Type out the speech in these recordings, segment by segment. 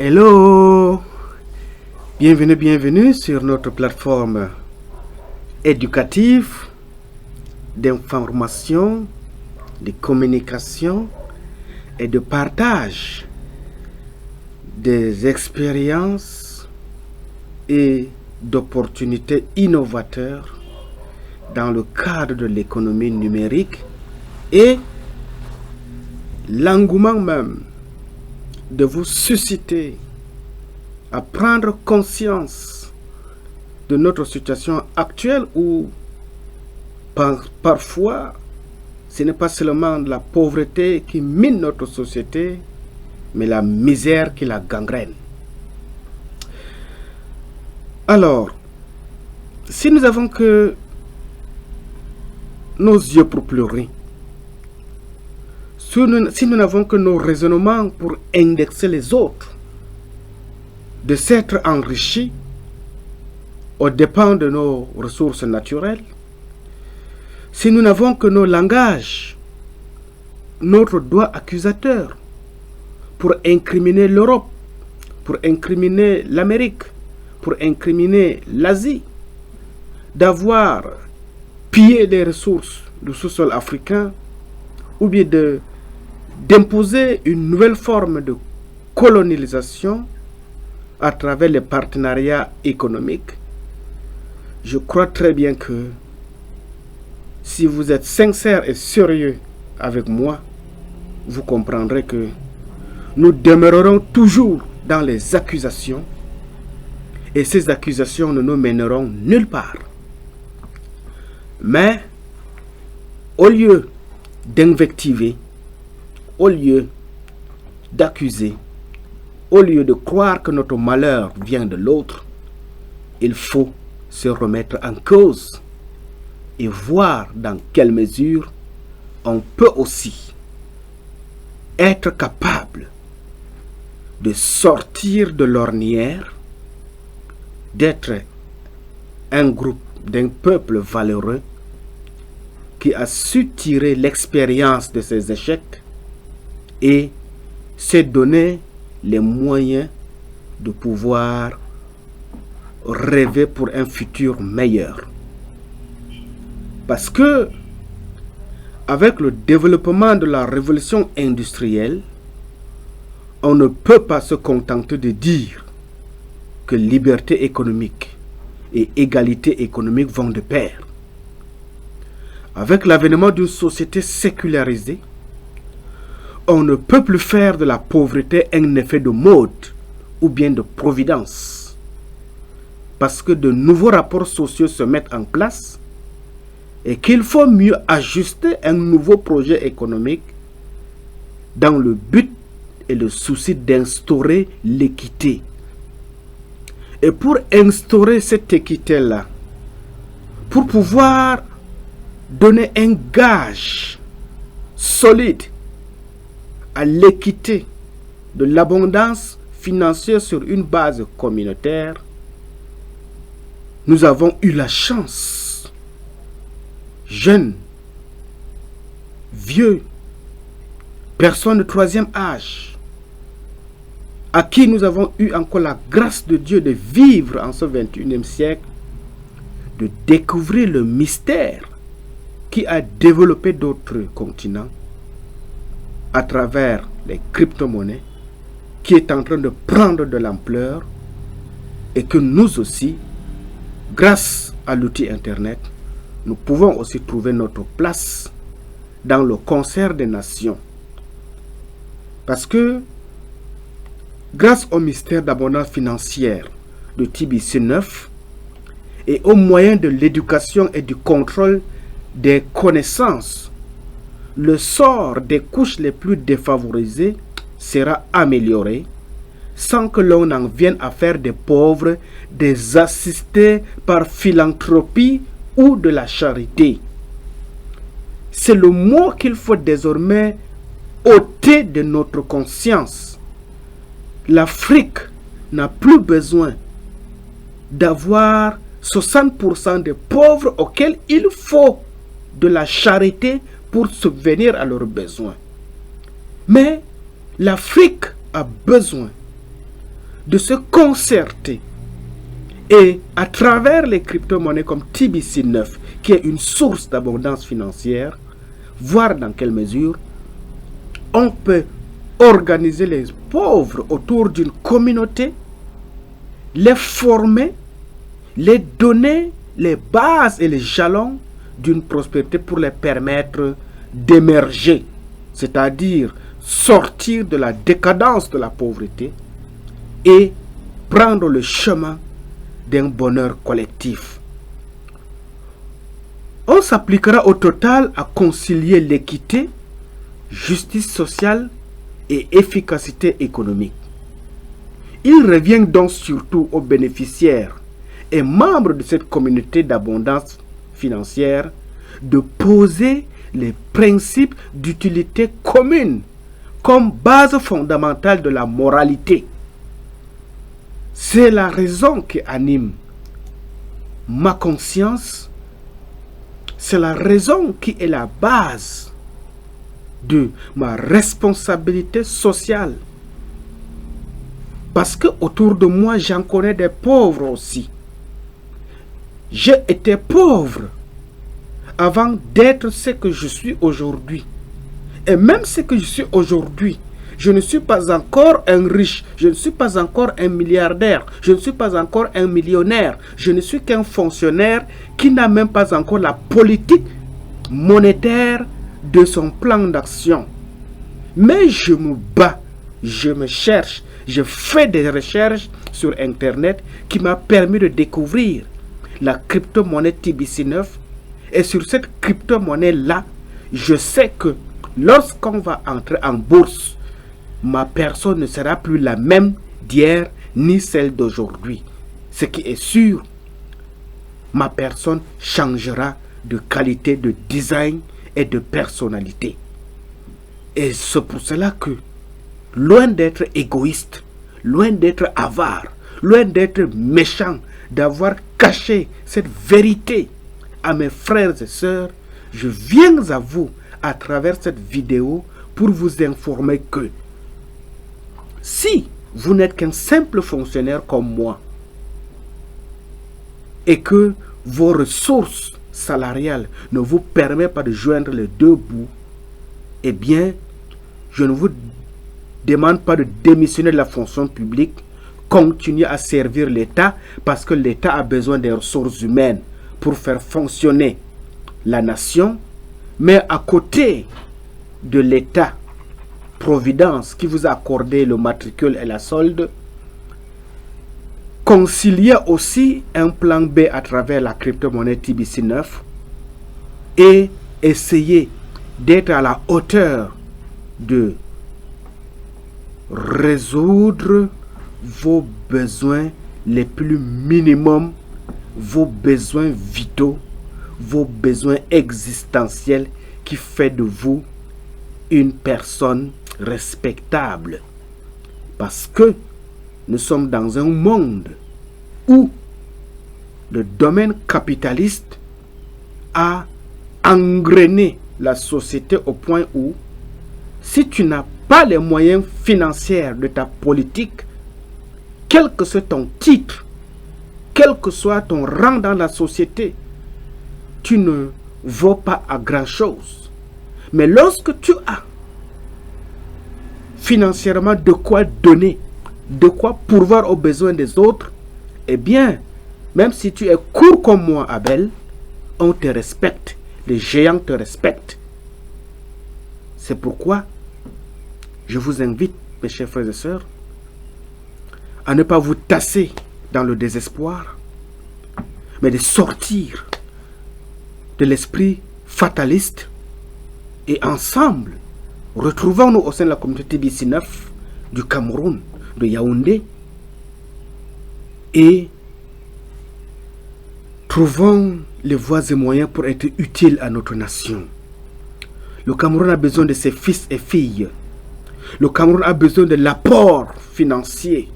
Hello, bienvenue sur notre plateforme éducative d'information, de communication et de partage des expériences et d'opportunités innovateurs dans le cadre de l'économie numérique et l'engouement même de vous susciter à prendre conscience de notre situation actuelle où parfois ce n'est pas seulement la pauvreté qui mine notre société, mais la misère qui la gangrène. Alors, si nous avons que nos yeux pour pleurer, si nous n'avons que nos raisonnements pour indexer les autres, de s'être enrichis aux dépens de nos ressources naturelles, si nous n'avons que nos langages, notre doigt accusateur pour incriminer l'Europe, pour incriminer l'Amérique, pour incriminer l'Asie, d'avoir pillé les ressources du sous-sol africain, ou bien d'imposer une nouvelle forme de colonisation à travers les partenariats économiques, je crois très bien que si vous êtes sincère et sérieux avec moi, vous comprendrez que nous demeurerons toujours dans les accusations et ces accusations ne nous mèneront nulle part. Mais au lieu d'invectiver, au lieu d'accuser, au lieu de croire que notre malheur vient de l'autre, il faut se remettre en cause et voir dans quelle mesure on peut aussi être capable de sortir de l'ornière, d'être un groupe, d'un peuple valeureux qui a su tirer l'expérience de ses échecs et se donner les moyens de pouvoir rêver pour un futur meilleur. Parce que avec le développement de la révolution industrielle, on ne peut pas se contenter de dire que liberté économique et égalité économique vont de pair. Avec l'avènement d'une société sécularisée, on ne peut plus faire de la pauvreté un effet de mode ou bien de providence. Parce que de nouveaux rapports sociaux se mettent en place et qu'il faut mieux ajuster un nouveau projet économique dans le but et le souci d'instaurer l'équité. Et pour instaurer cette équité-là, pour pouvoir donner un gage solide à l'équité de l'abondance financière sur une base communautaire, nous avons eu la chance, jeunes, vieux, personnes de troisième âge, à qui nous avons eu encore la grâce de Dieu de vivre en ce 21e siècle, de découvrir le mystère qui a développé d'autres continents à travers les crypto-monnaies, qui est en train de prendre de l'ampleur et que nous aussi, grâce à l'outil Internet, nous pouvons aussi trouver notre place dans le concert des nations. Parce que, grâce au mystère d'abondance financière de TBC9 et aux moyens de l'éducation et du contrôle des connaissances, le sort des couches les plus défavorisées sera amélioré sans que l'on en vienne à faire des pauvres des assistés par philanthropie ou de la charité. C'est le mot qu'il faut désormais ôter de notre conscience. L'Afrique n'a plus besoin d'avoir 60% des pauvres auxquels il faut de la charité pour subvenir à leurs besoins. Mais l'Afrique a besoin de se concerter et à travers les crypto-monnaies comme TBC9, qui est une source d'abondance financière, voir dans quelle mesure on peut organiser les pauvres autour d'une communauté, les former, les donner les bases et les jalons d'une prospérité pour les permettre d'émerger, c'est-à-dire sortir de la décadence de la pauvreté et prendre le chemin d'un bonheur collectif. On s'appliquera au total à concilier l'équité, justice sociale et efficacité économique. Il revient donc surtout aux bénéficiaires et membres de cette communauté d'abondance financière de poser les principes d'utilité commune comme base fondamentale de la moralité. C'est la raison qui anime ma conscience, c'est la raison qui est la base de ma responsabilité sociale. Parce que autour de moi, j'en connais des pauvres aussi. J'ai été pauvre avant d'être ce que je suis aujourd'hui. Et même ce que je suis aujourd'hui, je ne suis pas encore un riche, je ne suis pas encore un milliardaire, je ne suis pas encore un millionnaire, je ne suis qu'un fonctionnaire qui n'a même pas encore la politique monétaire de son plan d'action. Mais je me bats, je me cherche, je fais des recherches sur Internet qui m'a permis de découvrir la crypto-monnaie TBC9. Et sur cette crypto-monnaie-là, je sais que lorsqu'on va entrer en bourse, ma personne ne sera plus la même d'hier ni celle d'aujourd'hui. Ce qui est sûr, ma personne changera de qualité, de design et de personnalité. Et c'est pour cela que, loin d'être égoïste, loin d'être avare, loin d'être méchant, d'avoir caché cette vérité à mes frères et sœurs, je viens à vous à travers cette vidéo pour vous informer que si vous n'êtes qu'un simple fonctionnaire comme moi et que vos ressources salariales ne vous permettent pas de joindre les deux bouts, eh bien, je ne vous demande pas de démissionner de la fonction publique, continuez à servir l'État parce que l'État a besoin des ressources humaines pour faire fonctionner la nation, mais à côté de l'État Providence qui vous a accordé le matricule et la solde, conciliez aussi un plan B à travers la crypto-monnaie TBC9 et essayez d'être à la hauteur de résoudre vos besoins les plus minimums, vos besoins vitaux, vos besoins existentiels qui fait de vous une personne respectable. Parce que nous sommes dans un monde où le domaine capitaliste a engrainé la société au point où si tu n'as pas les moyens financiers de ta politique, quel que soit ton titre, quel que soit ton rang dans la société, tu ne vaux pas à grand chose. Mais lorsque tu as financièrement de quoi donner, de quoi pourvoir aux besoins des autres, eh bien, même si tu es court comme moi, Abel, on te respecte, les géants te respectent. C'est pourquoi je vous invite, mes chers frères et sœurs, à ne pas vous tasser dans le désespoir, mais de sortir de l'esprit fataliste et ensemble, retrouvons-nous au sein de la communauté TBC9 du Cameroun, de Yaoundé, et trouvons les voies et moyens pour être utiles à notre nation. Le Cameroun a besoin de ses fils et filles. Le Cameroun a besoin de l'apport financier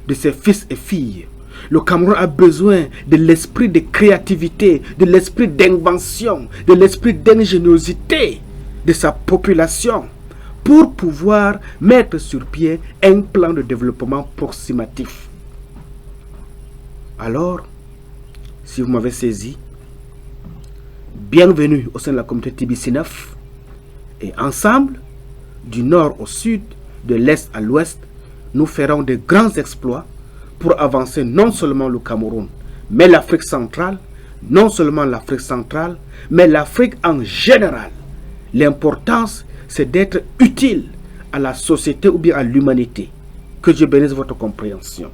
de ses fils et filles. Le Cameroun a besoin de l'esprit de créativité, de l'esprit d'invention, de l'esprit d'ingéniosité de sa population pour pouvoir mettre sur pied un plan de développement approximatif. Alors, si vous m'avez saisi, bienvenue au sein de la communauté TBC9 et ensemble, du nord au sud, de l'est à l'ouest, nous ferons de grands exploits pour avancer non seulement le Cameroun, mais l'Afrique centrale, non seulement l'Afrique centrale, mais l'Afrique en général. L'importance, c'est d'être utile à la société ou bien à l'humanité. Que Dieu bénisse votre compréhension.